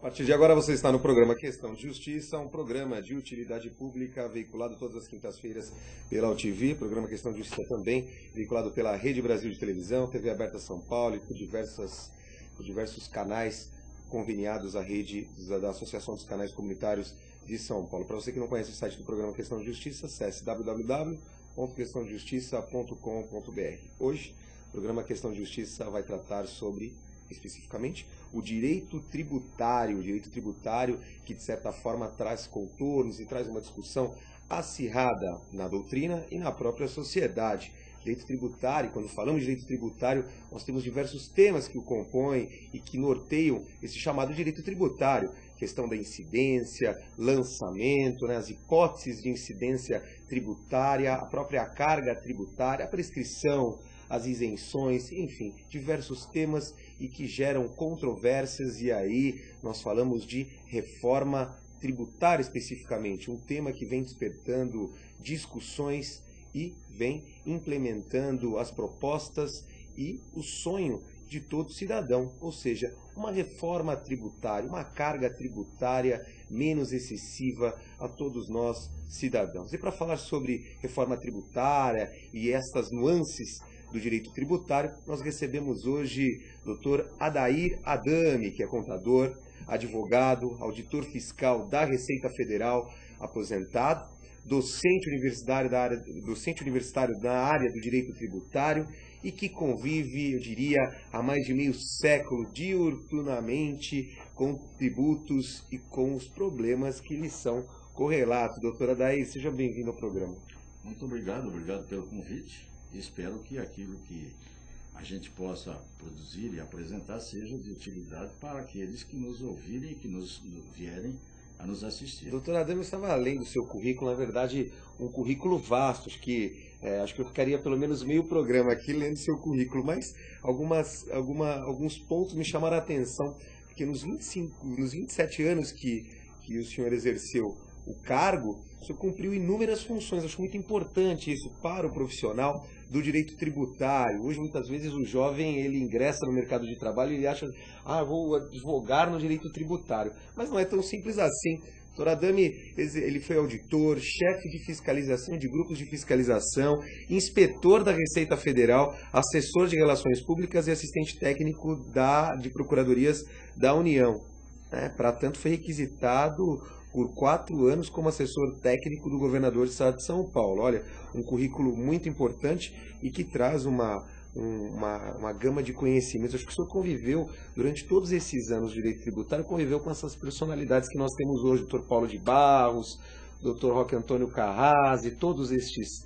partir de agora você está no programa Questão de Justiça, um programa de utilidade pública veiculado todas as quintas-feiras pela UTV, programa Questão de Justiça também veiculado pela Rede Brasil de Televisão, TV Aberta São Paulo e por diversos canais conveniados à rede da Associação dos Canais Comunitários de São Paulo. Para você que não conhece o site do programa Questão de Justiça, acesse www.questãodejustiça.com.br. Hoje, o programa Questão de Justiça vai tratar sobre, especificamente, o direito tributário que, de certa forma, traz contornos e traz uma discussão acirrada na doutrina e na própria sociedade. Direito tributário, quando falamos de direito tributário, nós temos diversos temas que o compõem e que norteiam esse chamado direito tributário. Questão da incidência, lançamento, as hipóteses de incidência tributária, a própria carga tributária, a prescrição, as isenções, enfim, diversos temas e que geram controvérsias, e aí nós falamos de reforma tributária especificamente, um tema que vem despertando discussões e vem implementando as propostas e o sonho de todo cidadão, ou seja, uma reforma tributária, uma carga tributária menos excessiva a todos nós cidadãos. E para falar sobre reforma tributária e estas nuances do direito tributário, nós recebemos hoje o Dr. Adair Adame, que é contador, advogado, auditor fiscal da Receita Federal, aposentado, docente universitário na área do direito tributário e que convive, eu diria, há mais de meio século diuturnamente com tributos e com os problemas que lhes são correlatos. Doutora Adair, seja bem-vindo ao programa. Muito obrigado pelo convite. Espero que aquilo que a gente possa produzir e apresentar seja de utilidade para aqueles que nos ouvirem e que nos vierem a nos assistir. Doutor Adame, eu estava lendo o seu currículo, na verdade, um currículo vasto, acho que eu ficaria pelo menos meio programa aqui lendo seu currículo, mas alguns pontos me chamaram a atenção, porque nos 27 anos que o senhor exerceu o cargo, o senhor cumpriu inúmeras funções. Acho muito importante isso para o profissional do direito tributário. Hoje, muitas vezes, o jovem ele ingressa no mercado de trabalho e ele acha, vou advogar no direito tributário. Mas não é tão simples assim. Dr. Adame, ele foi auditor, chefe de fiscalização de grupos de fiscalização, inspetor da Receita Federal, assessor de relações públicas e assistente técnico de procuradorias da União. Para tanto, foi requisitado por 4 anos como assessor técnico do governador do estado de São Paulo. Olha, um currículo muito importante e que traz uma gama de conhecimentos. Acho que o senhor conviveu, durante todos esses anos de direito tributário, conviveu com essas personalidades que nós temos hoje, Dr. Paulo de Barros, Dr. Roque Antônio Carrassi, todos estes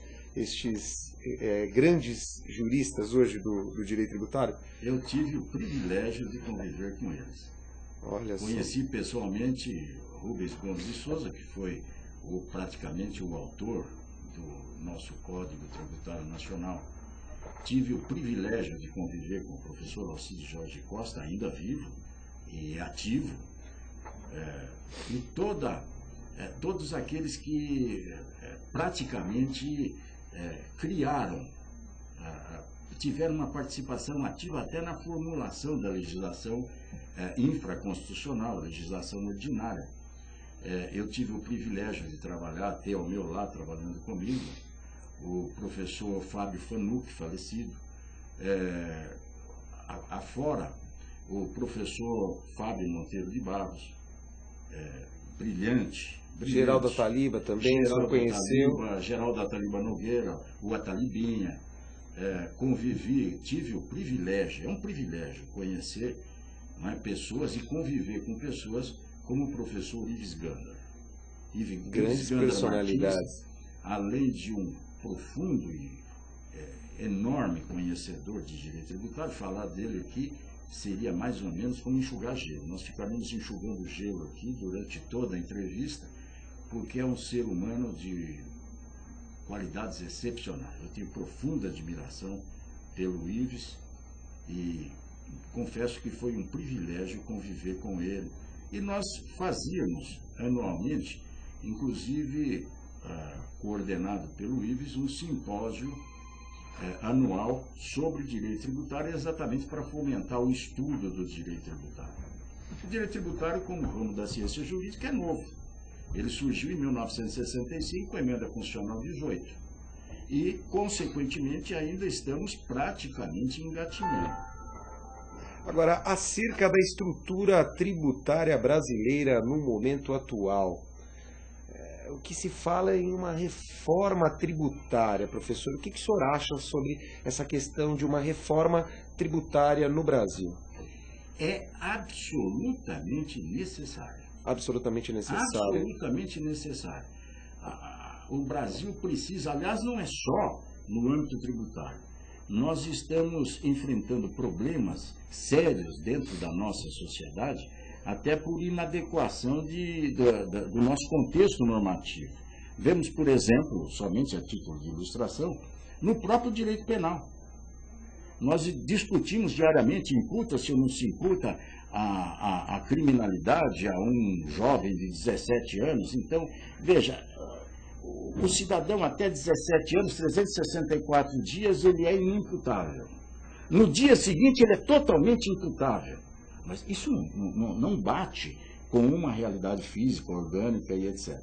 grandes juristas hoje do direito tributário. Eu tive o privilégio de conviver com eles. Olha só. Conheci pessoalmente Rubens Gomes de Souza, que foi praticamente o autor do nosso Código Tributário Nacional. Tive o privilégio de conviver com o professor Alcides Jorge Costa, ainda vivo e ativo, e todos aqueles que praticamente criaram, tiveram uma participação ativa até na formulação da legislação infraconstitucional, legislação ordinária. Eu tive o privilégio de ter ao meu lado, trabalhando comigo, o professor Fábio Fanucchi, falecido, afora o professor Fábio Monteiro de Barros, brilhante. Geraldo Ataliba também, você conheceu? Geraldo Ataliba Nogueira, o Atalibinha. Tive o privilégio, é um privilégio conhecer pessoas e conviver com pessoas como o professor Ives Gandara. Grandes personalidades. Além de um profundo e enorme conhecedor de direito tributário, falar dele aqui seria mais ou menos como enxugar gelo. Nós ficaríamos enxugando gelo aqui durante toda a entrevista, porque é um ser humano de qualidades excepcionais. Eu tenho profunda admiração pelo Ives e confesso que foi um privilégio conviver com ele. E nós fazíamos anualmente, inclusive coordenado pelo Ives, um simpósio anual sobre direito tributário, exatamente para fomentar o estudo do direito tributário. O direito tributário, como ramo da ciência jurídica, é novo. Ele surgiu em 1965 com a Emenda Constitucional 18. E, consequentemente, ainda estamos praticamente engatinhando. Agora, acerca da estrutura tributária brasileira no momento atual, o que se fala em uma reforma tributária, professor? O que o senhor acha sobre essa questão de uma reforma tributária no Brasil? É absolutamente necessário. Absolutamente necessário. Absolutamente necessário. O Brasil precisa, aliás, não é só no âmbito tributário. Nós estamos enfrentando problemas sérios dentro da nossa sociedade, até por inadequação do nosso contexto normativo. Vemos, por exemplo, somente a título de ilustração, no próprio direito penal. Nós discutimos diariamente, imputa-se ou não se imputa a criminalidade a um jovem de 17 anos. Então, veja, o cidadão até 17 anos, 364 dias, ele é inimputável. No dia seguinte, ele é totalmente imputável. Mas isso não bate com uma realidade física, orgânica e etc.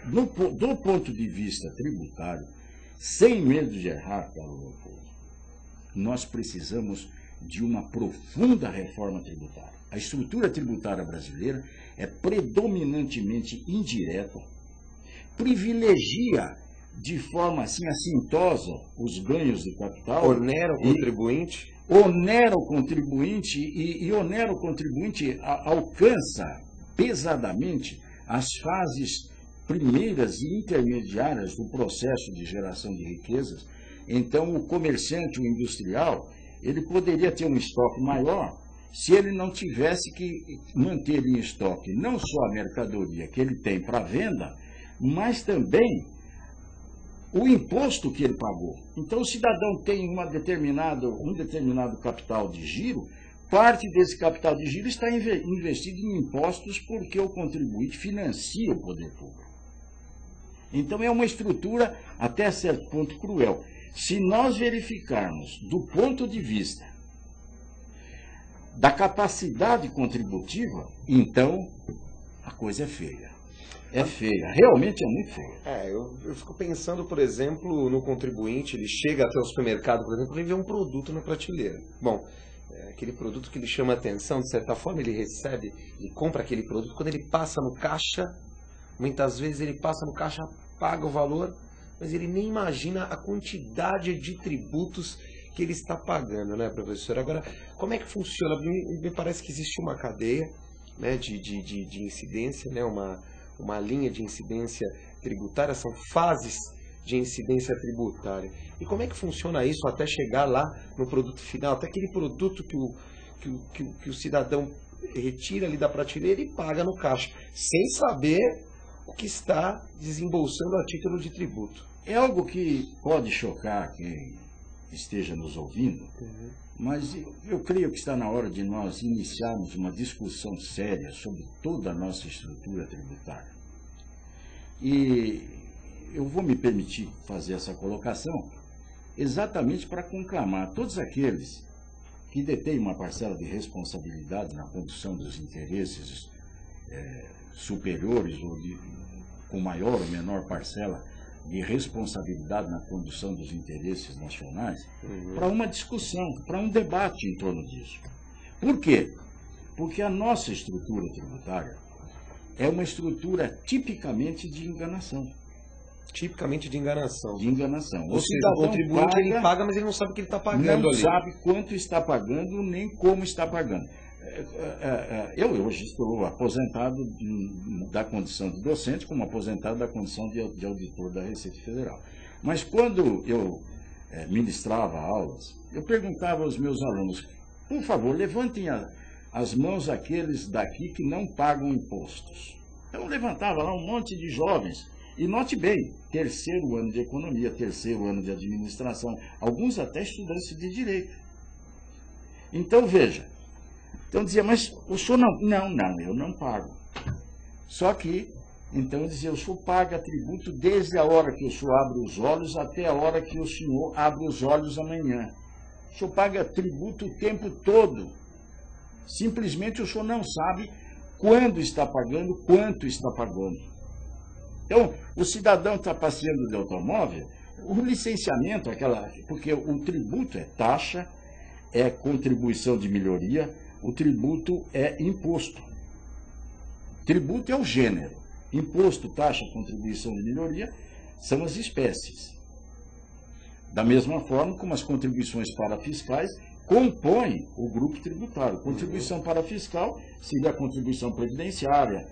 Do ponto de vista tributário, sem medo de errar, Carlos Leopoldo, nós precisamos de uma profunda reforma tributária. A estrutura tributária brasileira é predominantemente indireta, privilegia de forma assim assintosa os ganhos de capital. Onera o contribuinte? Onera o contribuinte e onera o contribuinte alcança pesadamente as fases primeiras e intermediárias do processo de geração de riquezas. Então, o comerciante, o industrial, ele poderia ter um estoque maior se ele não tivesse que manter em estoque não só a mercadoria que ele tem para venda, mas também o imposto que ele pagou. Então, o cidadão tem um determinado capital de giro, parte desse capital de giro está investido em impostos porque o contribuinte financia o poder público. Então, é uma estrutura, até certo ponto, cruel. Se nós verificarmos do ponto de vista da capacidade contributiva, então a coisa é feia. É feia, realmente é muito feia. Eu fico pensando, por exemplo, no contribuinte, ele chega até o supermercado, por exemplo, e vê um produto na prateleira. Bom, aquele produto que lhe chama a atenção, de certa forma ele recebe e compra aquele produto. Quando ele passa no caixa, muitas vezes ele passa no caixa, paga o valor, mas ele nem imagina a quantidade de tributos que ele está pagando, né, professor? Agora, como é que funciona? Me parece que existe uma cadeia, né, de incidência, né, uma linha de incidência tributária, são fases de incidência tributária. E como é que funciona isso até chegar lá no produto final, até aquele produto que o cidadão retira ali da prateleira e paga no caixa, sem saber o que está desembolsando a título de tributo? É algo que pode chocar quem esteja nos ouvindo, mas eu creio que está na hora de nós iniciarmos uma discussão séria sobre toda a nossa estrutura tributária. E eu vou me permitir fazer essa colocação exatamente para conclamar todos aqueles que detêm uma parcela de responsabilidade na condução dos interesses superiores ou com maior ou menor parcela de responsabilidade na condução dos interesses nacionais, para uma discussão, para um debate em torno disso. Por quê? Porque a nossa estrutura tributária é uma estrutura tipicamente de enganação. Tipicamente de enganação. De enganação. Ou seja, o contribuinte ele paga, mas ele não sabe o que ele está pagando. Não sabe quanto está pagando, nem como está pagando. Eu hoje estou aposentado da condição de docente, como aposentado da condição de auditor da Receita Federal. Mas quando eu ministrava aulas, eu perguntava aos meus alunos, por favor, levantem as mãos aqueles daqui que não pagam impostos. Então levantava lá um monte de jovens, e note bem, terceiro ano de economia, terceiro ano de administração, alguns até estudantes de direito. Então veja, então dizia, mas o senhor não, eu não pago. Só que, então eu dizia, o senhor paga tributo desde a hora que o senhor abre os olhos até a hora que o senhor abre os olhos amanhã. O senhor paga tributo o tempo todo. Simplesmente o senhor não sabe quando está pagando, quanto está pagando. Então, o cidadão está passeando de automóvel, o licenciamento, porque o tributo é taxa, é contribuição de melhoria, o tributo é imposto. Tributo é o gênero. Imposto, taxa, contribuição de melhoria são as espécies. Da mesma forma como as contribuições parafiscais compõem o grupo tributário. Contribuição parafiscal seria a contribuição previdenciária,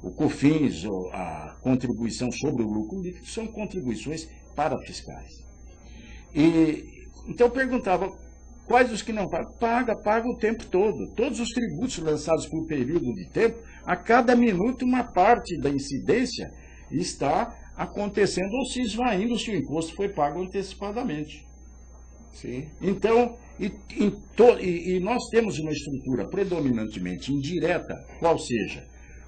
o COFINS, a contribuição sobre o lucro líquido, são contribuições parafiscais. Então eu perguntava, quais os que não pagam? Paga o tempo todo. Todos os tributos lançados por período de tempo, a cada minuto uma parte da incidência está acontecendo ou se esvaindo se o imposto foi pago antecipadamente. Sim. Então, e nós temos uma estrutura predominantemente indireta, qual seja,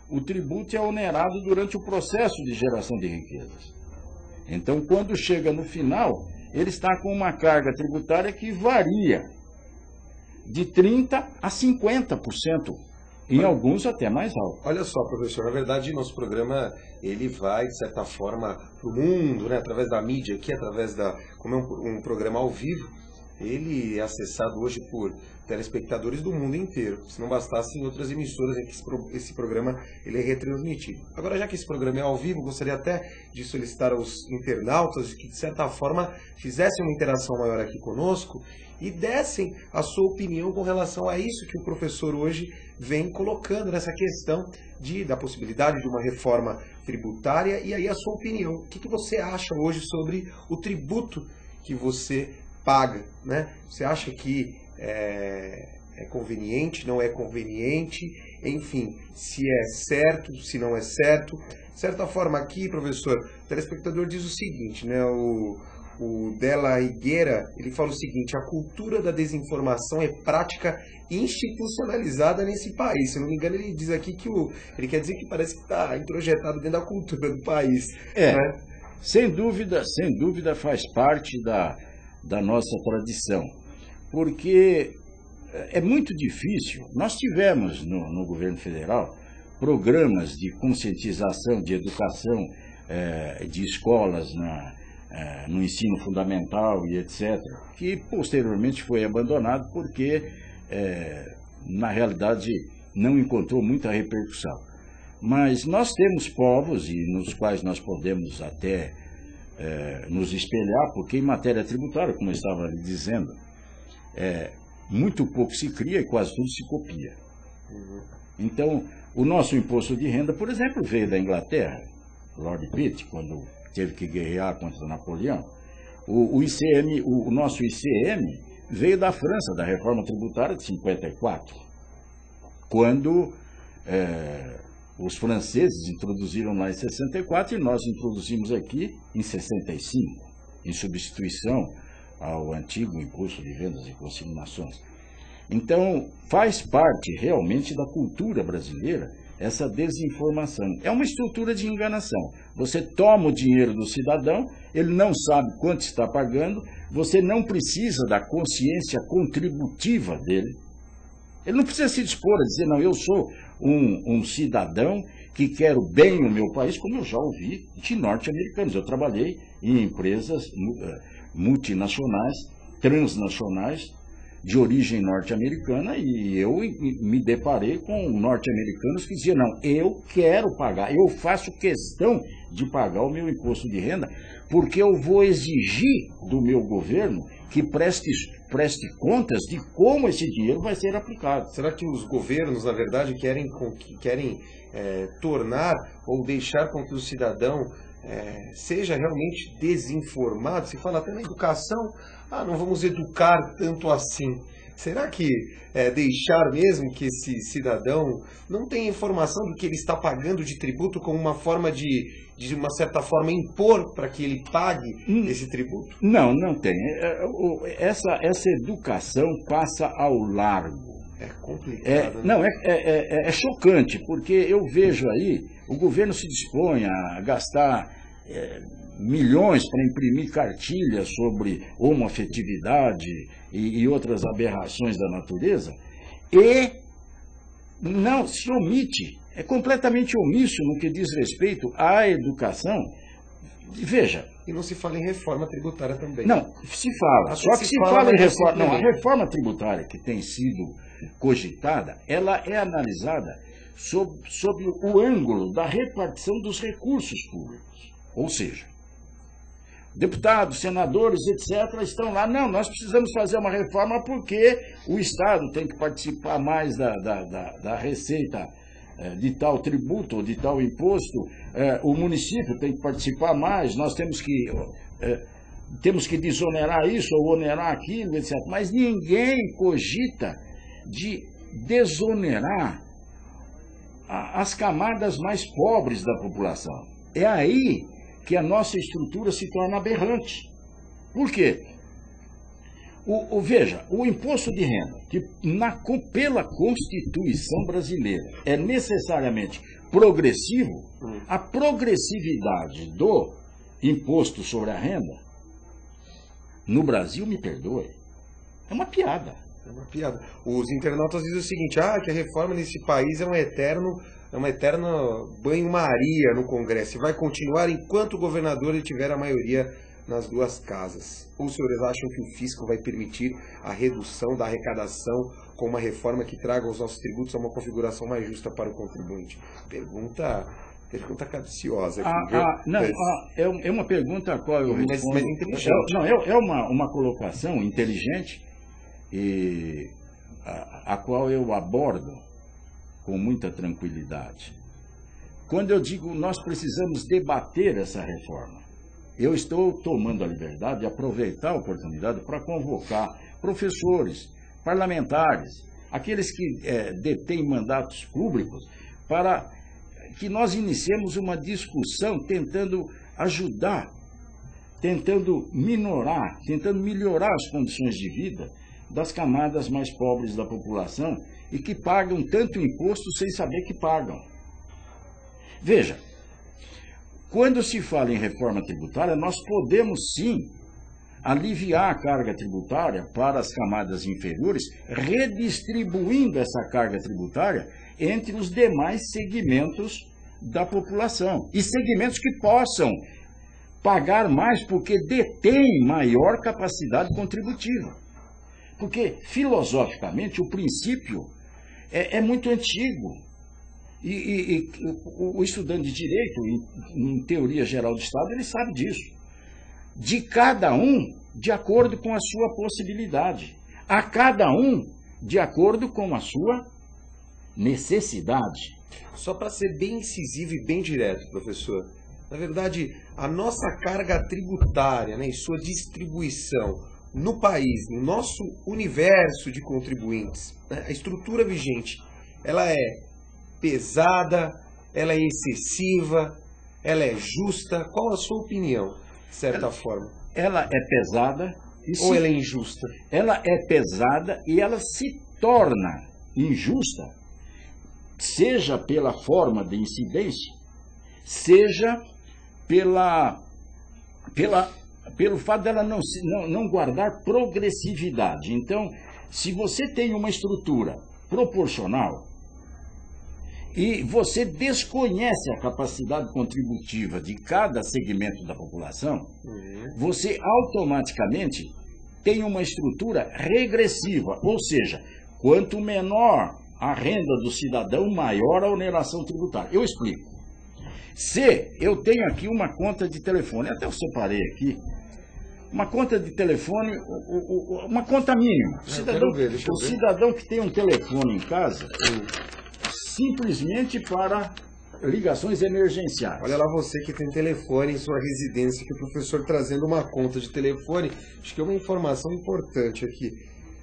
o tributo é onerado durante o processo de geração de riquezas. Então, quando chega no final, ele está com uma carga tributária que varia de 30% a 50%, em alguns até mais alto. Olha só, professor, na verdade, nosso programa, ele vai, de certa forma, para o mundo, né, através da mídia aqui, como é um programa ao vivo, ele é acessado hoje por telespectadores do mundo inteiro. Se não bastasse em outras emissoras em que esse programa ele é retransmitido. Agora, já que esse programa é ao vivo, gostaria até de solicitar aos internautas que, de certa forma, fizessem uma interação maior aqui conosco e dessem a sua opinião com relação a isso que o professor hoje vem colocando nessa questão da possibilidade de uma reforma tributária. E aí a sua opinião, o que você acha hoje sobre o tributo que você paga, né? Você acha que é conveniente, não é conveniente, enfim, se é certo, se não é certo. De certa forma aqui, professor, o telespectador diz o seguinte, né? O Della Higuera, ele fala o seguinte: a cultura da desinformação é prática institucionalizada nesse país. Se não me engano, ele diz aqui ele quer dizer que parece que está introjetado dentro da cultura do país. Né? Sem dúvida faz parte da nossa tradição, porque é muito difícil. Nós tivemos no governo federal programas de conscientização, de educação, de escolas no ensino fundamental e etc., que posteriormente foi abandonado porque, na realidade, não encontrou muita repercussão. Mas nós temos povos nos quais nós podemos até nos espelhar, porque em matéria tributária, como eu estava lhe dizendo, muito pouco se cria e quase tudo se copia. Então, o nosso imposto de renda, por exemplo, veio da Inglaterra. Lord Pitt, quando teve que guerrear contra Napoleão. O nosso ICM veio da França, da reforma tributária de 54, quando os franceses introduziram lá em 64 e nós introduzimos aqui em 65, em substituição ao antigo imposto de vendas e consignações. Então, faz parte realmente da cultura brasileira essa desinformação. É uma estrutura de enganação. Você toma o dinheiro do cidadão, ele não sabe quanto está pagando, você não precisa da consciência contributiva dele. Ele não precisa se dispor a dizer, não, eu sou um cidadão que quero bem o meu país, como eu já ouvi de norte-americanos. Eu trabalhei em empresas multinacionais, transnacionais, de origem norte-americana, e eu me deparei com norte-americanos que diziam, não, eu quero pagar, eu faço questão de pagar o meu imposto de renda, porque eu vou exigir do meu governo que preste contas de como esse dinheiro vai ser aplicado. Será que os governos, na verdade, querem tornar ou deixar com que o cidadão seja realmente desinformado? Se fala até na educação, não vamos educar tanto assim. Será que deixar mesmo que esse cidadão não tenha informação do que ele está pagando de tributo como uma forma de uma certa forma, impor para que ele pague esse tributo? Não tem. Essa educação passa ao largo. É complicado. Não, é chocante, porque eu vejo aí, o governo se dispõe a gastar milhões para imprimir cartilhas sobre homoafetividade e outras aberrações da natureza, e não se omite, é completamente omisso no que diz respeito à educação. Veja. E não se fala em reforma tributária também. Não, se fala. Até só que se fala em reforma. Não, a reforma tributária que tem sido cogitada, ela é analisada sob o ângulo da repartição dos recursos públicos. Ou seja, deputados, senadores, etc., estão lá. Não, nós precisamos fazer uma reforma porque o Estado tem que participar mais da receita de tal tributo ou de tal imposto, o município tem que participar mais, nós temos que desonerar isso ou onerar aquilo, etc. Mas ninguém cogita de desonerar as camadas mais pobres da população. É aí que a nossa estrutura se torna aberrante. Por quê? Veja, o imposto de renda, que pela Constituição brasileira é necessariamente progressivo, a progressividade do imposto sobre a renda, no Brasil, me perdoe, é uma piada. É uma piada. Os internautas dizem o seguinte, que a reforma nesse país é um eterno banho-maria no Congresso, e vai continuar enquanto o governador tiver a maioria nas duas casas. Ou os senhores acham que o fisco vai permitir a redução da arrecadação com uma reforma que traga os nossos tributos a uma configuração mais justa para o contribuinte? Pergunta capciosa aqui. É uma pergunta a qual eu respondo. Mas inteligente. É uma colocação inteligente e a qual eu abordo com muita tranquilidade. Quando eu digo nós precisamos debater essa reforma, eu estou tomando a liberdade de aproveitar a oportunidade para convocar professores, parlamentares, aqueles que detêm mandatos públicos, para que nós iniciemos uma discussão tentando ajudar, tentando minorar, tentando melhorar as condições de vida das camadas mais pobres da população e que pagam tanto imposto sem saber que pagam. Veja, quando se fala em reforma tributária, nós podemos sim aliviar a carga tributária para as camadas inferiores, redistribuindo essa carga tributária entre os demais segmentos da população. E segmentos que possam pagar mais porque detêm maior capacidade contributiva. Porque, filosoficamente, o princípio é muito antigo. E o estudante de Direito, em teoria geral do Estado, ele sabe disso. De cada um, de acordo com a sua possibilidade. A cada um, de acordo com a sua necessidade. Só para ser bem incisivo e bem direto, professor. Na verdade, a nossa carga tributária, né, e sua distribuição no país, no nosso universo de contribuintes, né, a estrutura vigente, ela é pesada, ela é excessiva, ela é justa? Qual a sua opinião, de certa forma? Ela é pesada. Ou ela é injusta? Ela é pesada e ela se torna injusta, seja pela forma de incidência, seja pelo fato dela não guardar progressividade. Então, se você tem uma estrutura proporcional e você desconhece a capacidade contributiva de cada segmento da população, você automaticamente tem uma estrutura regressiva, ou seja, quanto menor a renda do cidadão, maior a oneração tributária. Eu explico. Se eu tenho aqui uma conta de telefone, até eu separei aqui, uma conta de telefone, uma conta mínima. O cidadão que tem um telefone em casa, simplesmente para ligações emergenciais. Olha lá você que tem telefone em sua residência, que o professor trazendo uma conta de telefone, acho que é uma informação importante aqui.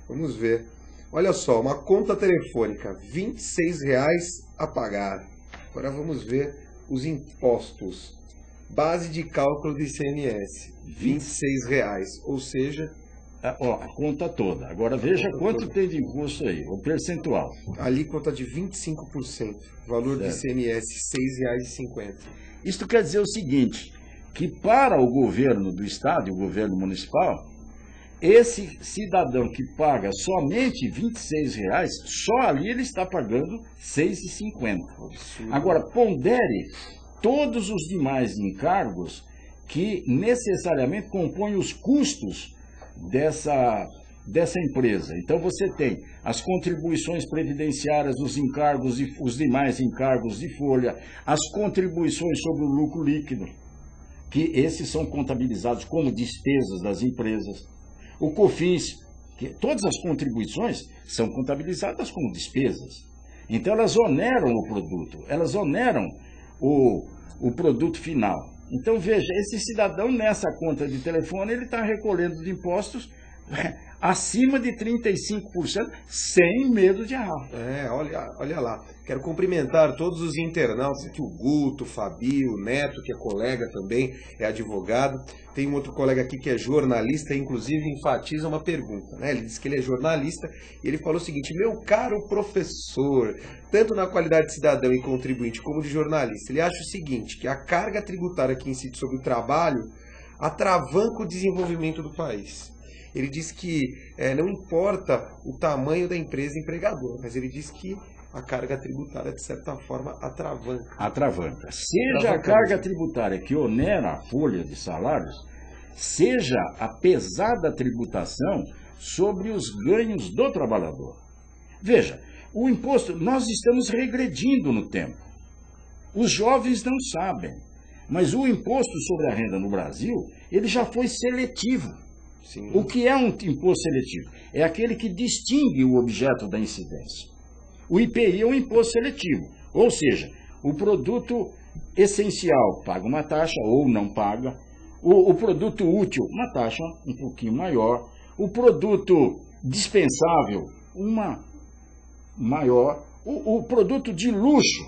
Vamos ver. Olha só, uma conta telefônica, R$ 26,00 a pagar. Agora vamos ver os impostos. Base de cálculo do ICMS, R$ 26,00, ou seja... a conta toda. Agora veja quanto tem de imposto aí, o percentual. Alíquota de 25%, valor do ICMS, R$ 6,50. Isto quer dizer o seguinte, que para o governo do Estado e o governo municipal, esse cidadão que paga somente R$ 26,00, só ali ele está pagando R$ 6,50. Agora, pondere todos os demais encargos que necessariamente compõem os custos dessa empresa. Então, você tem as contribuições previdenciárias, os encargos, os demais encargos de folha, as contribuições sobre o lucro líquido, que esses são contabilizados como despesas das empresas. O COFINS, que todas as contribuições são contabilizadas como despesas. Então, elas oneram o produto, elas oneram o produto final. Então, veja, esse cidadão, nessa conta de telefone, ele está recolhendo de impostos acima de 35%, sem medo de errar. Olha lá. Quero cumprimentar todos os internautas aqui, o Guto, o Fabio, o Neto, que é colega também, é advogado. Tem um outro colega aqui que é jornalista, inclusive enfatiza uma pergunta, né? Ele disse que ele é jornalista e ele falou o seguinte: meu caro professor, tanto na qualidade de cidadão e contribuinte como de jornalista, ele acha o seguinte, que a carga tributária que incide sobre o trabalho atravanca o desenvolvimento do país. Ele diz que não importa o tamanho da empresa empregadora, mas ele diz que a carga tributária, de certa forma, atravanca. Atravanca. Seja a carga tributária que onera a folha de salários, seja a pesada tributação sobre os ganhos do trabalhador. Veja, o imposto, nós estamos regredindo no tempo. Os jovens não sabem, mas o imposto sobre a renda no Brasil, ele já foi seletivo. Sim. O que é um imposto seletivo? É aquele que distingue o objeto da incidência. O IPI é um imposto seletivo, ou seja, o produto essencial paga uma taxa ou não paga, o produto útil, uma taxa um pouquinho maior, o produto dispensável, uma maior, o produto de luxo,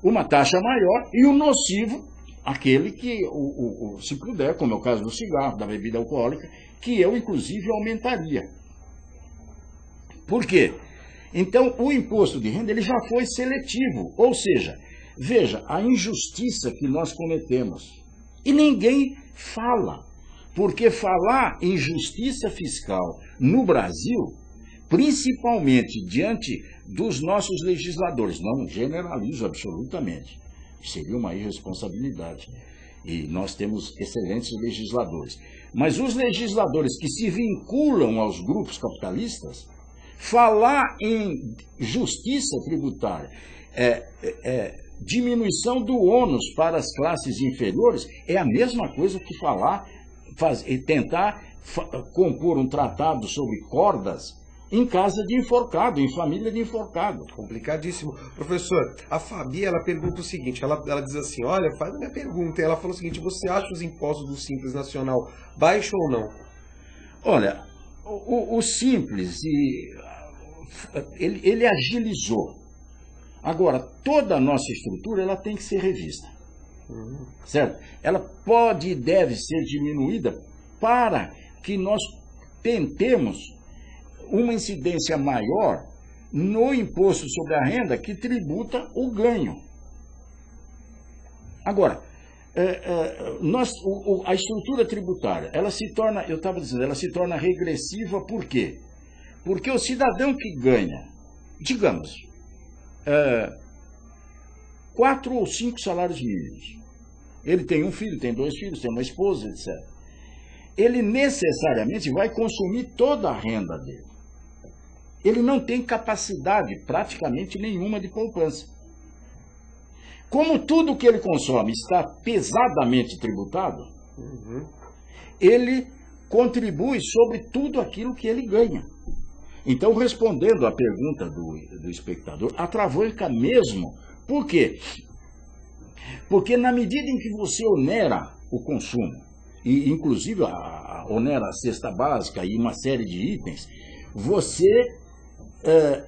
uma taxa maior, e o nocivo, aquele que, se puder, como é o caso do cigarro, da bebida alcoólica, que eu, inclusive, aumentaria. Por quê? Então, o imposto de renda ele já foi seletivo, ou seja, veja a injustiça que nós cometemos. E ninguém fala, porque falar em justiça fiscal no Brasil, principalmente diante dos nossos legisladores, não generalizo absolutamente, seria uma irresponsabilidade. E nós temos excelentes legisladores. Mas os legisladores que se vinculam aos grupos capitalistas, falar em justiça tributária, diminuição do ônus para as classes inferiores, é a mesma coisa que tentar compor um tratado sobre cordas em casa de enforcado, em família de enforcado. Complicadíssimo. Professor, a Fabi, ela pergunta o seguinte, ela diz assim, olha, faz a minha pergunta, ela falou o seguinte, você acha os impostos do Simples Nacional baixos ou não? Olha, o Simples, ele agilizou. Agora, toda a nossa estrutura ela tem que ser revista. Certo? Ela pode e deve ser diminuída para que nós tentemos uma incidência maior no imposto sobre a renda que tributa o ganho. Agora, a estrutura tributária, ela se torna, eu estava dizendo, ela se torna regressiva por quê? Porque o cidadão que ganha, digamos, 4 ou 5 salários mínimos, ele tem um filho, tem 2 filhos, tem uma esposa, etc. Ele necessariamente vai consumir toda a renda dele. Ele não tem capacidade praticamente nenhuma de poupança. Como tudo que ele consome está pesadamente tributado, ele contribui sobre tudo aquilo que ele ganha. Então, respondendo à pergunta do espectador, atravanca mesmo. Por quê? Porque na medida em que você onera o consumo, e inclusive onera a cesta básica e uma série de itens, você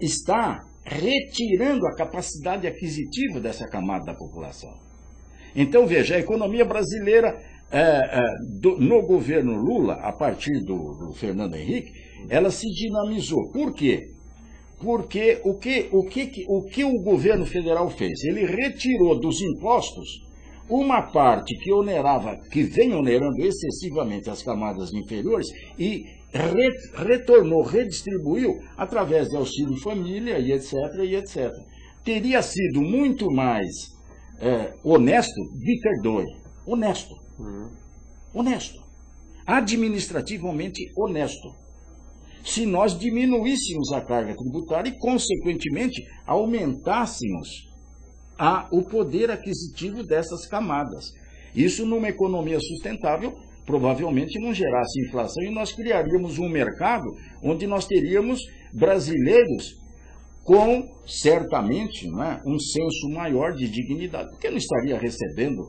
está retirando a capacidade aquisitiva dessa camada da população. Então, veja, a economia brasileira, no governo Lula, a partir do Fernando Henrique, ela se dinamizou. Por quê? Porque o que o governo federal fez? Ele retirou dos impostos uma parte que vem onerando excessivamente as camadas inferiores e retornou, redistribuiu através de auxílio família e etc, e etc. Teria sido muito mais honesto, me perdoe, honesto, honesto, administrativamente honesto, se nós diminuíssemos a carga tributária e, consequentemente, aumentássemos o poder aquisitivo dessas camadas. Isso, numa economia sustentável, provavelmente não gerasse inflação e nós criaríamos um mercado onde nós teríamos brasileiros com, certamente, né, um senso maior de dignidade, porque não estaria recebendo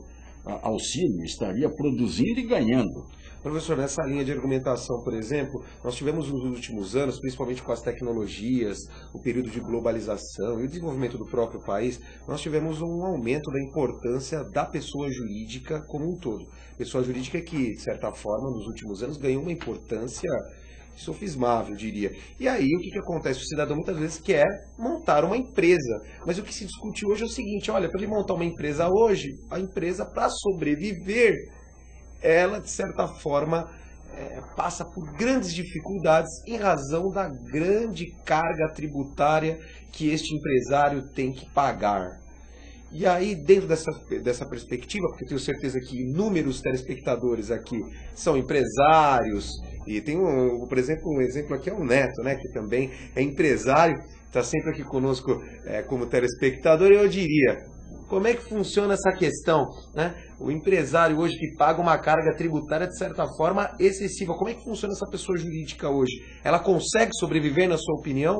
auxílio, estaria produzindo e ganhando. Professor, nessa linha de argumentação, por exemplo, nós tivemos nos últimos anos, principalmente com as tecnologias, o período de globalização e o desenvolvimento do próprio país, nós tivemos um aumento da importância da pessoa jurídica como um todo. Pessoa jurídica que, de certa forma, nos últimos anos ganhou uma importância sofismável, diria. E aí, o que acontece? O cidadão muitas vezes quer montar uma empresa, mas o que se discute hoje é o seguinte, olha, para ele montar uma empresa hoje, a empresa, para sobreviver, ela, de certa forma, passa por grandes dificuldades em razão da grande carga tributária que este empresário tem que pagar. E aí, dentro dessa perspectiva, porque eu tenho certeza que inúmeros telespectadores aqui são empresários, e tem, por exemplo, um exemplo aqui é o Neto, né, que também é empresário, está sempre aqui conosco como telespectador, e eu diria, como é que funciona essa questão, né? O empresário hoje que paga uma carga tributária, de certa forma, excessiva, como é que funciona essa pessoa jurídica hoje? Ela consegue sobreviver, na sua opinião?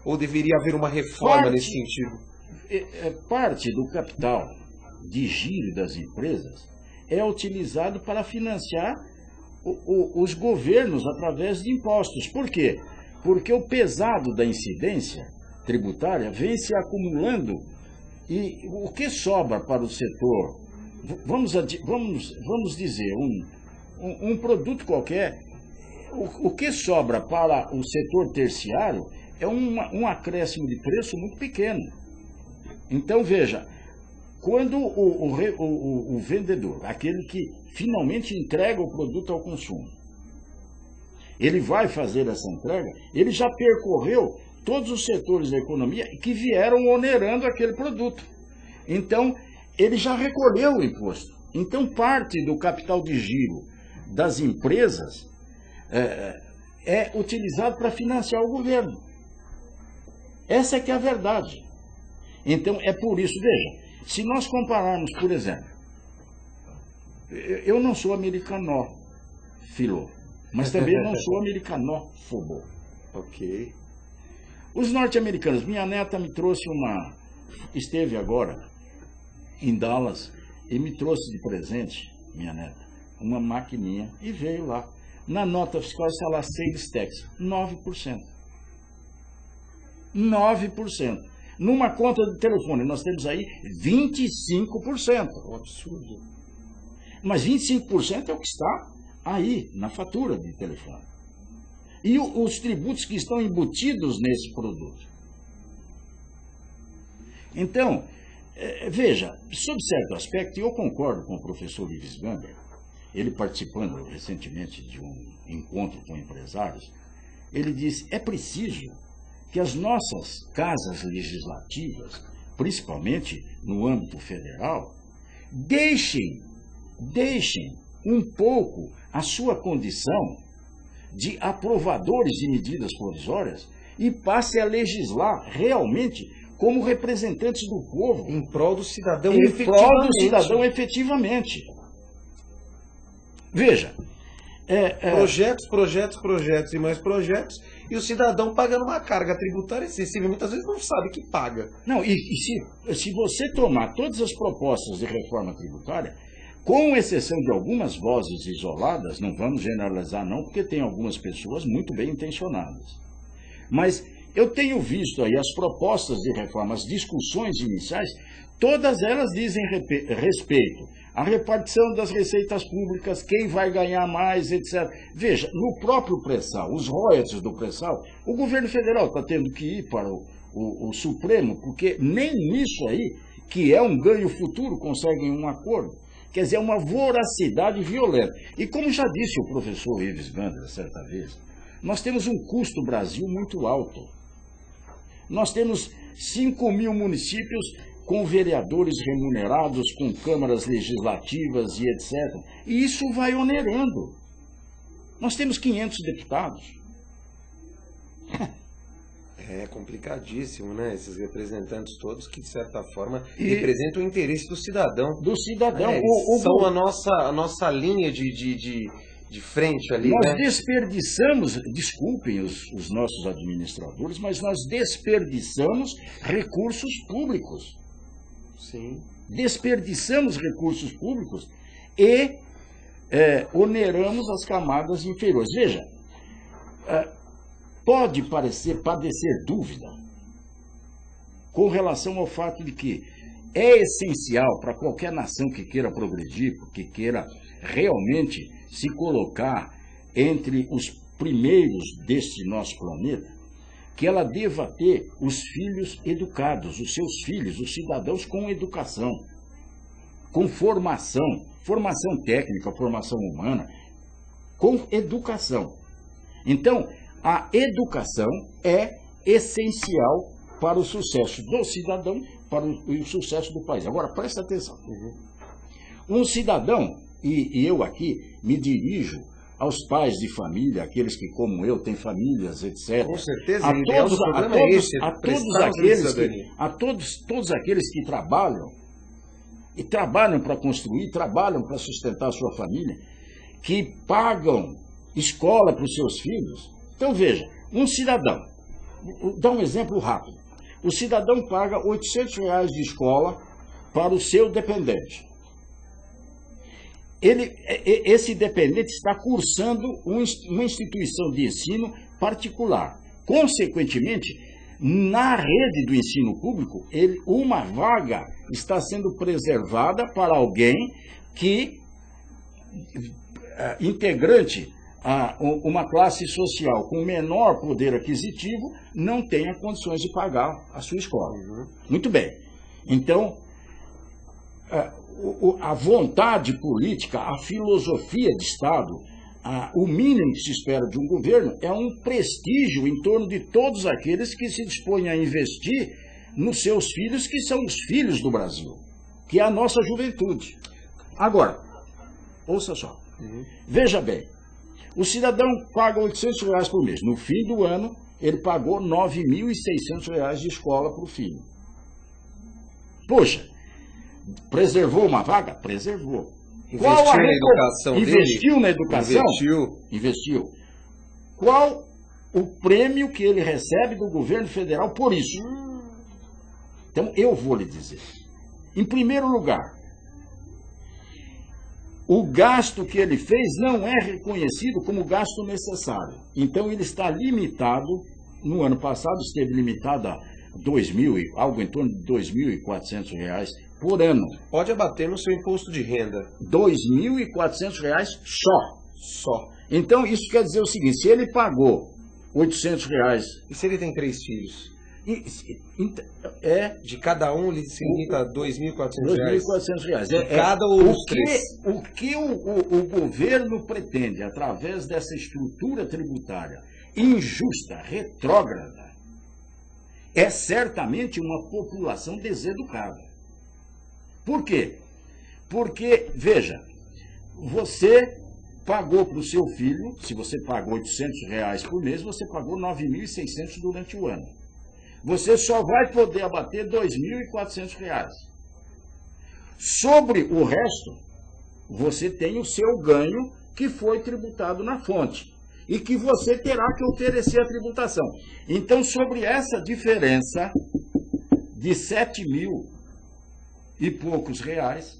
Ou deveria haver uma reforma nesse sentido? Parte do capital de giro das empresas é utilizado para financiar os governos através de impostos. Por quê? Porque o pesado da incidência tributária vem se acumulando e o que sobra para o setor, vamos dizer, um produto qualquer, o que sobra para o setor terciário é um acréscimo de preço muito pequeno. Então, veja, quando o vendedor, aquele que finalmente entrega o produto ao consumo, ele vai fazer essa entrega, ele já percorreu todos os setores da economia que vieram onerando aquele produto. Então, ele já recolheu o imposto. Então, parte do capital de giro das empresas é utilizado para financiar o governo. Essa é que é a verdade. Então, é por isso, veja, se nós compararmos, por exemplo, eu não sou americanófilo, mas também não sou americanófobo. Ok. Os norte-americanos, minha neta me trouxe esteve agora em Dallas e me trouxe de presente, minha neta, uma maquininha e veio lá. Na nota fiscal está lá sales tax, 9%. 9%. Numa conta de telefone, nós temos aí 25%. Um absurdo. Mas 25% é o que está aí, na fatura de telefone. E os tributos que estão embutidos nesse produto. Então, veja, sob certo aspecto, eu concordo com o professor Ives Gandler, ele participando recentemente de um encontro com empresários, ele disse, é preciso que as nossas casas legislativas, principalmente no âmbito federal, deixem um pouco a sua condição de aprovadores de medidas provisórias e passem a legislar realmente como representantes do povo. Em prol do cidadão efetivamente. Veja. Projetos e mais projetos, e o cidadão pagando uma carga tributária excessiva, muitas vezes não sabe que paga. Não, e se você tomar todas as propostas de reforma tributária, com exceção de algumas vozes isoladas, não vamos generalizar não, porque tem algumas pessoas muito bem intencionadas. Mas eu tenho visto aí as propostas de reforma, as discussões iniciais, todas elas dizem respeito à repartição das receitas públicas, quem vai ganhar mais, etc. Veja, no próprio pré-sal, os royalties do pré-sal, o governo federal está tendo que ir para o Supremo, porque nem nisso aí, que é um ganho futuro, conseguem um acordo. Quer dizer, é uma voracidade violenta. E como já disse o professor Ives Gandler certa vez, Nós temos um custo Brasil muito alto. Nós temos 5.000 municípios com vereadores remunerados, com câmaras legislativas e etc. E isso vai onerando. Nós temos 500 deputados. É complicadíssimo, né? Esses representantes todos que, de certa forma, representam o interesse do cidadão. Do cidadão. São a nossa linha de frente ali, nós né? desperdiçamos, desculpem os nossos administradores, mas nós desperdiçamos recursos públicos. Sim. Desperdiçamos recursos públicos e oneramos as camadas inferiores. Veja, pode padecer dúvida com relação ao fato de que é essencial para qualquer nação que queira progredir, que queira realmente se colocar entre os primeiros deste nosso planeta, que ela deva ter os filhos educados, os seus filhos, os cidadãos com educação, com formação técnica, formação humana, com educação. Então, a educação é essencial para o sucesso do cidadão, para o sucesso do país. Agora, presta atenção. Um cidadão, e eu aqui me dirijo aos pais de família, aqueles que, como eu, têm famílias, etc. Com certeza, a todos aqueles que trabalham, e trabalham para construir, trabalham para sustentar a sua família, que pagam escola para os seus filhos. Então, veja, um cidadão, dá um exemplo rápido. O cidadão paga R$800 de escola para o seu dependente. Esse dependente está cursando uma instituição de ensino particular. Consequentemente, na rede do ensino público, uma vaga está sendo preservada para alguém que, integrante a uma classe social com menor poder aquisitivo, não tenha condições de pagar a sua escola. Muito bem. Então, a vontade política, a filosofia de Estado, o mínimo que se espera de um governo é um prestígio em torno de todos aqueles que se dispõem a investir nos seus filhos, que são os filhos do Brasil, que é a nossa juventude. Agora, ouça só, veja bem, o cidadão paga R$800 por mês. No fim do ano, ele pagou R$9.600 de escola para o filho. Poxa, preservou uma vaga? Preservou. Investiu na educação? Investiu. Qual o prêmio que ele recebe do governo federal por isso? Então, eu vou lhe dizer. Em primeiro lugar, o gasto que ele fez não é reconhecido como gasto necessário. Então, ele está limitado, no ano passado esteve limitado a algo em torno de R$2.400 por ano. Pode abater no seu imposto de renda. R$2.400 só. Então, isso quer dizer o seguinte, se ele pagou R$800... E se ele tem 3 filhos? De cada um, ele se limita a R$2.400. R$2.400. Cada um dos 3. O que o governo pretende, através dessa estrutura tributária injusta, retrógrada, é certamente uma população deseducada. Por quê? Porque, veja, você pagou para o seu filho, se você pagou R$800 por mês, você pagou R$9.600 durante o ano. Você só vai poder abater R$2.400. Sobre o resto, você tem o seu ganho que foi tributado na fonte e que você terá que oferecer a tributação. Então, sobre essa diferença de 7.000 e poucos reais,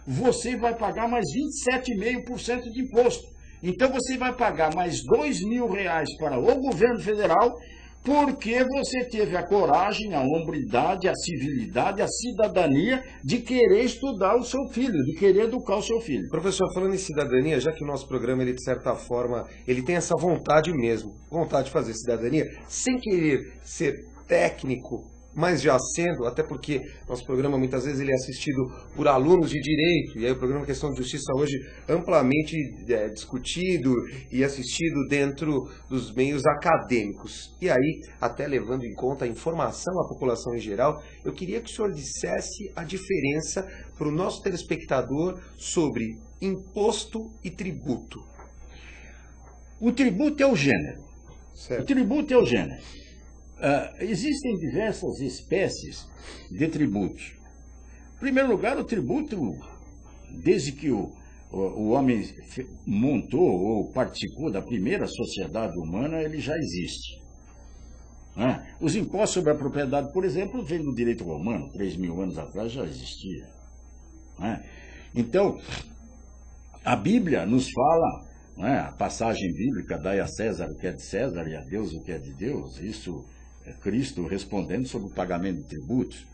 você vai pagar mais 27,5% de imposto. Então, você vai pagar mais R$2.000 para o governo federal, porque você teve a coragem, a hombridade, a civilidade, a cidadania de querer estudar o seu filho, de querer educar o seu filho. Professor, falando em cidadania, já que o nosso programa, ele, de certa forma, ele tem essa vontade mesmo, vontade de fazer cidadania, sem querer ser técnico mas já sendo, até porque nosso programa muitas vezes ele é assistido por alunos de direito, e aí o programa Questão de Justiça hoje amplamente discutido e assistido dentro dos meios acadêmicos. E aí, até levando em conta a informação à população em geral, eu queria que o senhor dissesse a diferença para o nosso telespectador sobre imposto e tributo. O tributo é o gênero. Certo. O tributo é o gênero. Existem diversas espécies de tributos. Em primeiro lugar, o tributo, desde que o homem montou ou participou da primeira sociedade humana, ele já existe. Os impostos sobre a propriedade, por exemplo, vêm do direito romano, 3.000 anos atrás já existia. Então, a Bíblia nos fala, a passagem bíblica, dai a César o que é de César e a Deus o que é de Deus, isso é Cristo respondendo sobre o pagamento de tributos.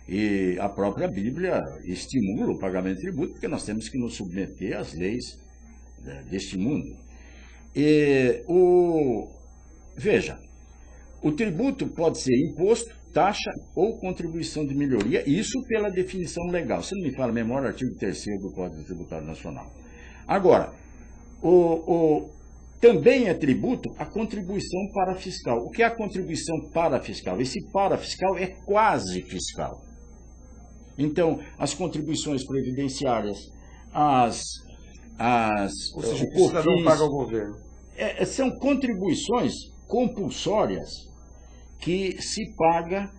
E a própria Bíblia estimula o pagamento de tributo, porque nós temos que nos submeter às leis deste mundo. Veja, o tributo pode ser imposto, taxa ou contribuição de melhoria, isso pela definição legal. Se não me fala a memória, artigo 3º do Código Tributário Nacional. Agora, também é tributo a contribuição parafiscal. O que é a contribuição parafiscal? Esse parafiscal é quase fiscal. Então, as contribuições previdenciárias, ou seja, o cidadão paga ao governo. São contribuições compulsórias que se paga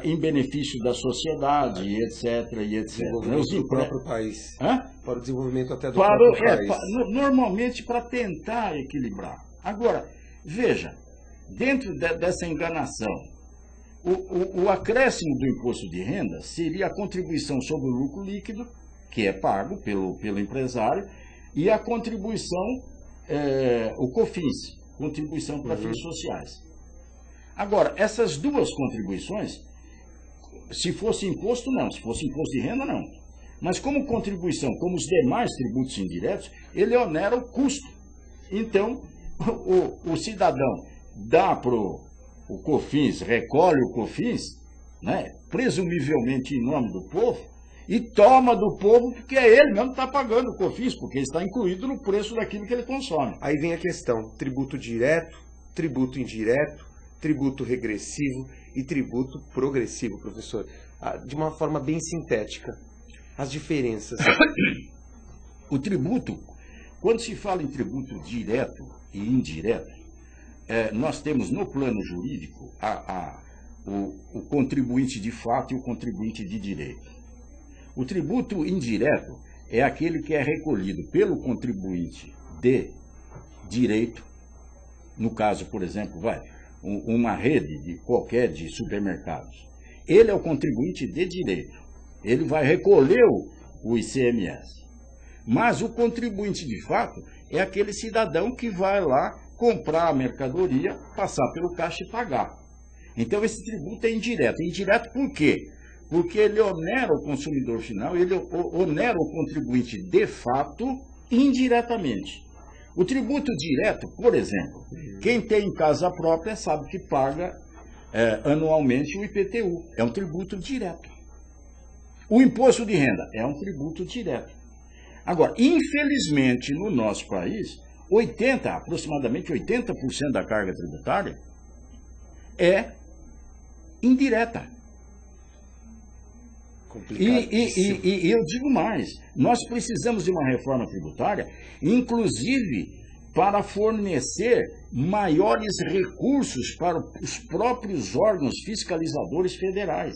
em benefício da sociedade, etc. Do próprio país. Para o desenvolvimento até do próprio país. Normalmente para tentar equilibrar. Agora, veja, dentro dessa enganação, o acréscimo do imposto de renda seria a contribuição sobre o lucro líquido, que é pago pelo empresário, e a contribuição, o COFINS, contribuição para fins sociais. Agora, essas duas contribuições, se fosse imposto, não. Se fosse imposto de renda, não. Mas como contribuição, como os demais tributos indiretos, ele onera o custo. Então, o cidadão dá para o COFINS, recolhe o COFINS, presumivelmente em nome do povo, e toma do povo porque é ele mesmo que está pagando o COFINS, porque está incluído no preço daquilo que ele consome. Aí vem a questão, tributo direto, tributo indireto, tributo regressivo e tributo progressivo, professor. De uma forma bem sintética, as diferenças. O tributo, quando se fala em tributo direto e indireto, nós temos no plano jurídico o contribuinte de fato e o contribuinte de direito. O tributo indireto é aquele que é recolhido pelo contribuinte de direito, no caso, por exemplo, uma rede qualquer de supermercados. Ele é o contribuinte de direito. Ele vai recolher o ICMS. Mas o contribuinte de fato é aquele cidadão que vai lá comprar a mercadoria, passar pelo caixa e pagar. Então esse tributo é indireto. Indireto por quê? Porque ele onera o consumidor final, ele onera o contribuinte de fato indiretamente. O tributo direto, por exemplo, quem tem casa própria sabe que paga anualmente o IPTU. É um tributo direto. O imposto de renda é um tributo direto. Agora, infelizmente, no nosso país, aproximadamente 80% da carga tributária é indireta. E eu digo mais, nós precisamos de uma reforma tributária, inclusive para fornecer maiores recursos para os próprios órgãos fiscalizadores federais.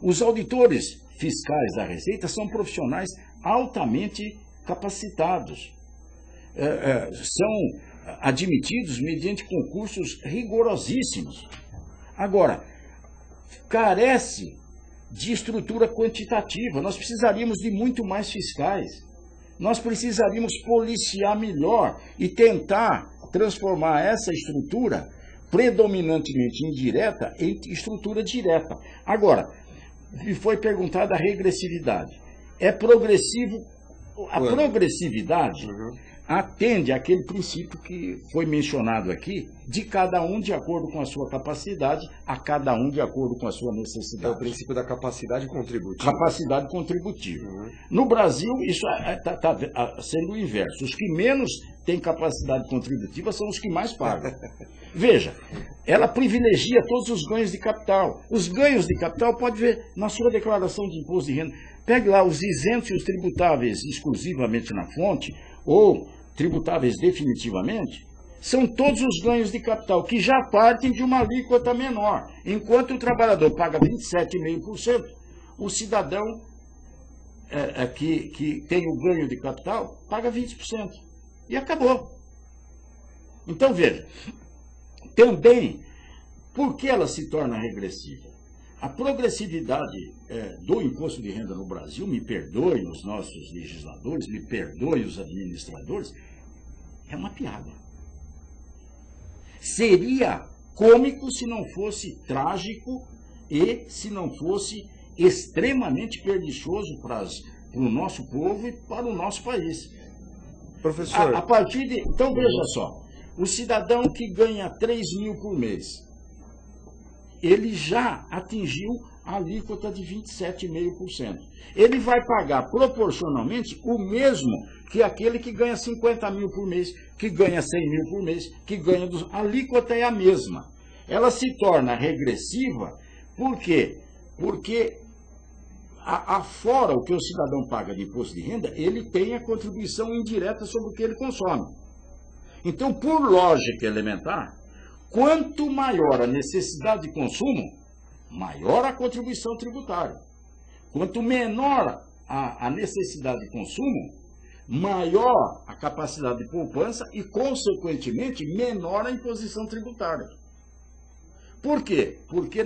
Os auditores fiscais da Receita são profissionais altamente capacitados. São admitidos mediante concursos rigorosíssimos. Agora, carece de estrutura quantitativa. Nós precisaríamos de muito mais fiscais. Nós precisaríamos policiar melhor e tentar transformar essa estrutura predominantemente indireta em estrutura direta. Agora, me foi perguntada a regressividade. É progressivo? A progressividade, atende àquele princípio que foi mencionado aqui, de cada um de acordo com a sua capacidade, a cada um de acordo com a sua necessidade. É o princípio da capacidade contributiva. Capacidade contributiva. No Brasil, isso está sendo o inverso. Os que menos têm capacidade contributiva são os que mais pagam. Veja, ela privilegia todos os ganhos de capital. Os ganhos de capital, pode ver na sua declaração de imposto de renda. Pegue lá os isentos e os tributáveis exclusivamente na fonte, ou tributáveis definitivamente, são todos os ganhos de capital que já partem de uma alíquota menor. Enquanto o trabalhador paga 27,5%, o cidadão que tem o ganho de capital paga 20%. E acabou. Então, veja, também, por que ela se torna regressiva? A progressividade do imposto de renda no Brasil, me perdoem os nossos legisladores, me perdoem os administradores, é uma piada. Seria cômico se não fosse trágico e se não fosse extremamente pernicioso para o nosso povo e para o nosso país. Professor... A partir de... Então, veja só, o cidadão que ganha 3 mil por mês, ele já atingiu a alíquota de 27,5%. Ele vai pagar proporcionalmente o mesmo que aquele que ganha 50 mil por mês, que ganha 100 mil por mês, que ganha... A alíquota é a mesma. Ela se torna regressiva, por quê? Porque afora o que o cidadão paga de imposto de renda, ele tem a contribuição indireta sobre o que ele consome. Então, por lógica elementar, quanto maior a necessidade de consumo, maior a contribuição tributária. Quanto menor a necessidade de consumo, maior a capacidade de poupança e, consequentemente, menor a imposição tributária. Por quê? Porque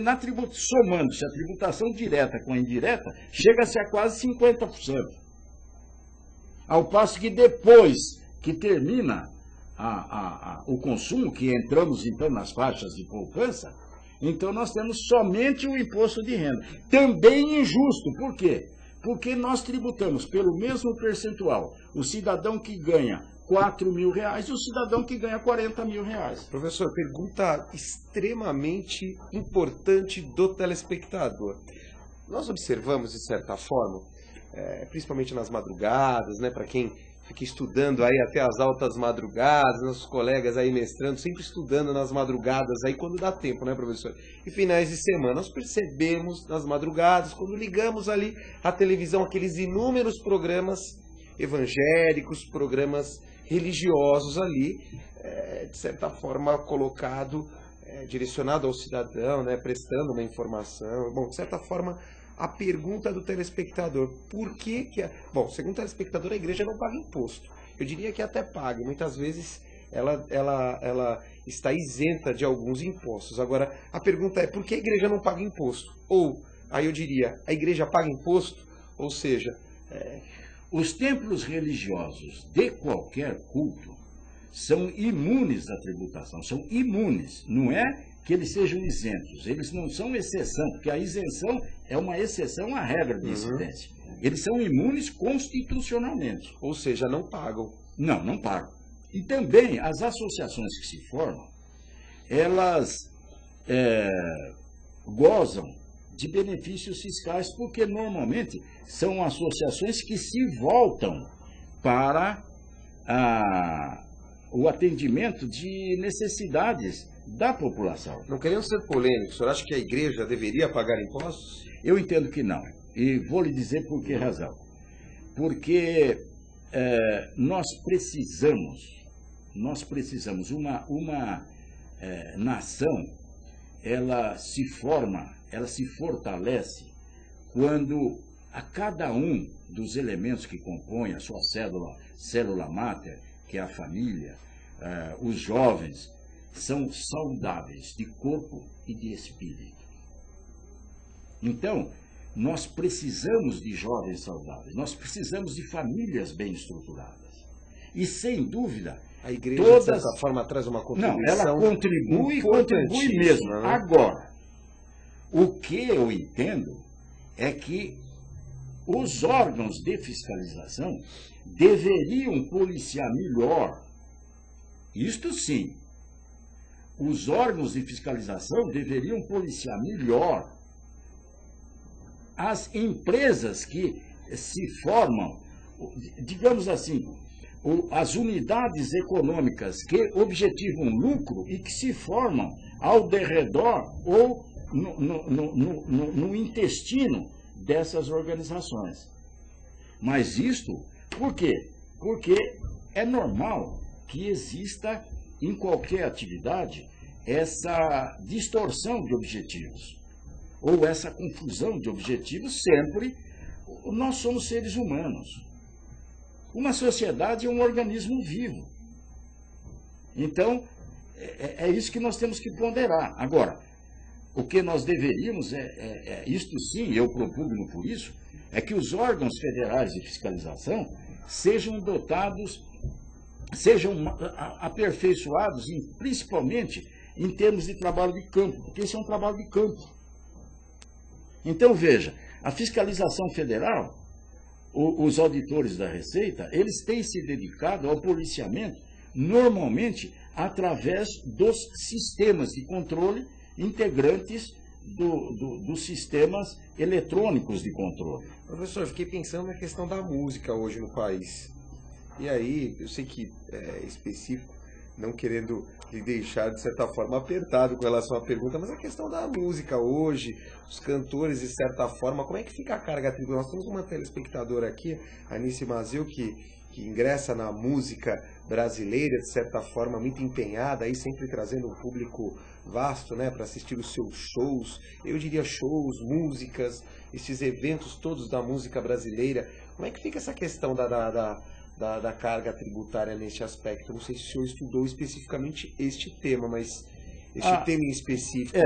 somando-se a tributação direta com a indireta, chega-se a quase 50%. Ao passo que depois que termina o consumo, que entramos então nas faixas de poupança, então nós temos somente o imposto de renda. Também injusto, por quê? Porque nós tributamos pelo mesmo percentual o cidadão que ganha 4 mil reais e o cidadão que ganha 40 mil reais. Professor, pergunta extremamente importante do telespectador. Nós observamos, de certa forma, principalmente nas madrugadas, né, para quem fica estudando aí até as altas madrugadas, nossos colegas aí mestrando, sempre estudando nas madrugadas aí quando dá tempo, né, professor? E finais de semana, nós percebemos nas madrugadas, quando ligamos ali a televisão, aqueles inúmeros programas evangélicos, programas religiosos ali, de certa forma colocado, direcionado ao cidadão, né, prestando uma informação. Bom, de certa forma, a pergunta do telespectador, por que Bom, segundo o telespectador, a igreja não paga imposto. Eu diria que até paga, muitas vezes ela está isenta de alguns impostos. Agora, a pergunta é, por que a igreja não paga imposto? Ou, aí eu diria, a igreja paga imposto? Ou seja... Os templos religiosos de qualquer culto são imunes da tributação, são imunes. Não é que eles sejam isentos, eles não são exceção, porque a isenção é uma exceção à regra de incidência. Eles são imunes constitucionalmente. Ou seja, não pagam. Não pagam. E também as associações que se formam, elas gozam de benefícios fiscais, porque normalmente são associações que se voltam para o atendimento de necessidades da população. Não querendo ser polêmico, o senhor acha que a igreja deveria pagar impostos? Eu entendo que não. E vou lhe dizer por que razão. Porque nós precisamos, uma nação, ela se forma, ela se fortalece quando a cada um dos elementos que compõem a sua célula máter, que é a família, os jovens, são saudáveis de corpo e de espírito. Então, nós precisamos de jovens saudáveis, nós precisamos de famílias bem estruturadas. E, sem dúvida, a igreja, de certa forma, traz uma contribuição. Não, ela contribui mesmo. Né? Agora, o que eu entendo é que os órgãos de fiscalização deveriam policiar melhor. Isto sim, os órgãos de fiscalização deveriam policiar melhor as empresas que se formam, digamos assim, as unidades econômicas que objetivam lucro e que se formam ao derredor ou no intestino dessas organizações. Mas isto, por quê? Porque é normal que exista em qualquer atividade essa distorção de objetivos, ou essa confusão de objetivos. Sempre nós somos seres humanos. Uma sociedade é um organismo vivo. Então, é isso que nós temos que ponderar. Agora, o que nós deveríamos, isto sim, eu propugno por isso, é que os órgãos federais de fiscalização sejam dotados, sejam aperfeiçoados, principalmente em termos de trabalho de campo, porque esse é um trabalho de campo. Então, veja, a fiscalização federal, os auditores da Receita, eles têm se dedicado ao policiamento, normalmente através dos sistemas de controle integrantes dos sistemas eletrônicos de controle. Professor, eu fiquei pensando na questão da música hoje no país. E aí, eu sei que é específico, não querendo lhe deixar, de certa forma, apertado com relação à pergunta, mas a questão da música hoje, os cantores, de certa forma, como é que fica a carga tributária? Nós temos uma telespectadora aqui, Anice Mazeu, que ingressa na música brasileira, de certa forma, muito empenhada, aí sempre trazendo um público vasto, né, para assistir os seus shows, eu diria shows, músicas, esses eventos todos da música brasileira. Como é que fica essa questão da carga tributária neste aspecto? Não sei se o senhor estudou especificamente este tema, mas este tema em específico.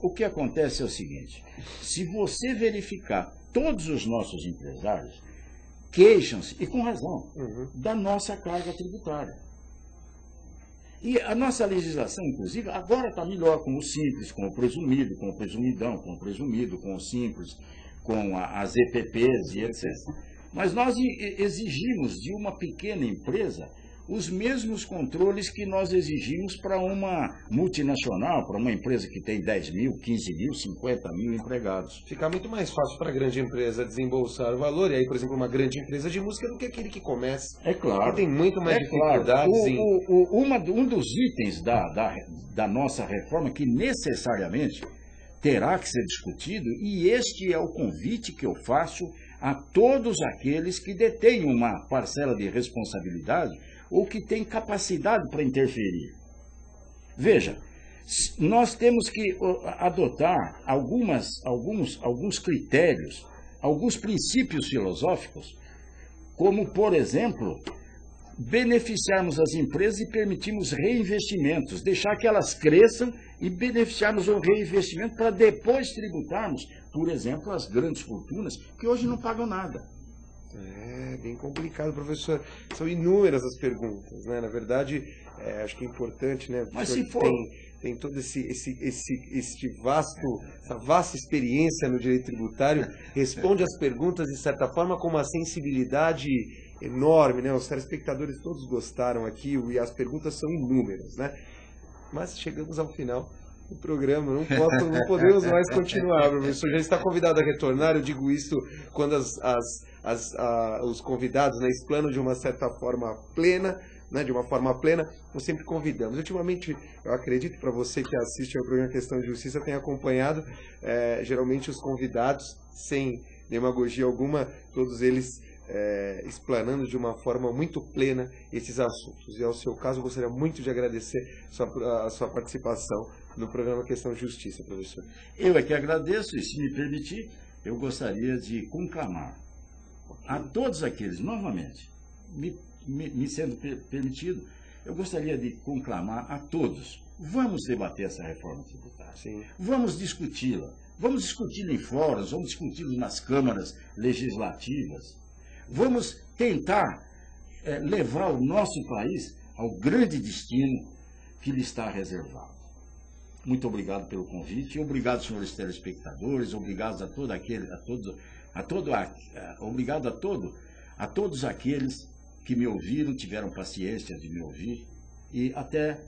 O que acontece é o seguinte: se você verificar, todos os nossos empresários queixam-se, e com razão, da nossa carga tributária. E a nossa legislação, inclusive, agora está melhor com o simples, com o presumido, com o presumidão, com o presumido, com o simples, com as EPPs e etc. Mas nós exigimos de uma pequena empresa os mesmos controles que nós exigimos para uma multinacional, para uma empresa que tem 10 mil, 15 mil, 50 mil empregados. Fica muito mais fácil para a grande empresa desembolsar o valor, e aí, por exemplo, uma grande empresa de música do que aquele que começa. É claro. E tem muito mais dificuldades. Um dos itens da nossa reforma que necessariamente terá que ser discutido, e este é o convite que eu faço a todos aqueles que detêm uma parcela de responsabilidade ou que têm capacidade para interferir. Veja, nós temos que adotar alguns critérios, alguns princípios filosóficos, como, por exemplo, beneficiarmos as empresas e permitirmos reinvestimentos, deixar que elas cresçam e beneficiarmos o reinvestimento para depois tributarmos, por exemplo, as grandes fortunas, que hoje não pagam nada. É bem complicado, professor. São inúmeras as perguntas, né? Na verdade, acho que é importante, né? Mas se for... tem toda essa vasta experiência no direito tributário, responde às perguntas, de certa forma, com uma sensibilidade enorme, né? Os telespectadores todos gostaram aqui e as perguntas são inúmeras, né? Mas chegamos ao final do programa, não podemos mais continuar, professor. Já está convidado a retornar. Eu digo isso quando os convidados, né, explanam de uma certa forma plena, né, de uma forma plena, nós sempre convidamos. Ultimamente, eu acredito, para você que assiste ao programa Questão de Justiça, tem acompanhado geralmente os convidados, sem demagogia alguma, todos eles explanando de uma forma muito plena esses assuntos. E ao seu caso, eu gostaria muito de agradecer a sua participação no programa Questão de Justiça, professor. Eu é que agradeço, e se me permitir, eu gostaria de conclamar a todos aqueles, novamente, me sendo permitido, eu gostaria de conclamar a todos: vamos debater essa reforma tributária. Sim. Vamos discuti-la. Vamos discuti-la em fóruns, vamos discuti-la nas câmaras legislativas. Vamos tentar levar o nosso país ao grande destino que lhe está reservado. Muito obrigado pelo convite, obrigado, senhores telespectadores, obrigado a todos Obrigado a todos aqueles que me ouviram, tiveram paciência de me ouvir, e até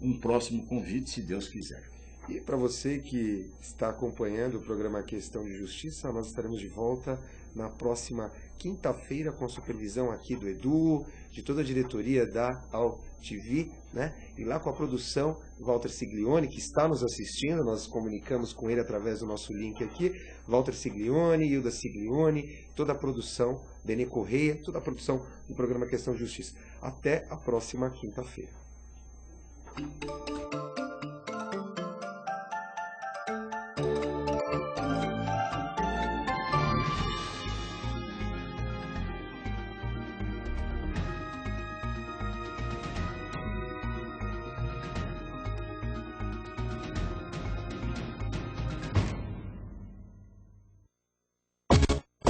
um próximo convite, se Deus quiser. E para você que está acompanhando o programa Questão de Justiça, nós estaremos de volta na próxima quinta-feira com a supervisão aqui do Edu, de toda a diretoria da AltV, né? E lá com a produção Walter Siglione, que está nos assistindo, nós comunicamos com ele através do nosso link aqui, Walter Siglione, Hilda Siglione, toda a produção, Benê Correia, toda a produção do programa Questão de Justiça. Até a próxima quinta-feira.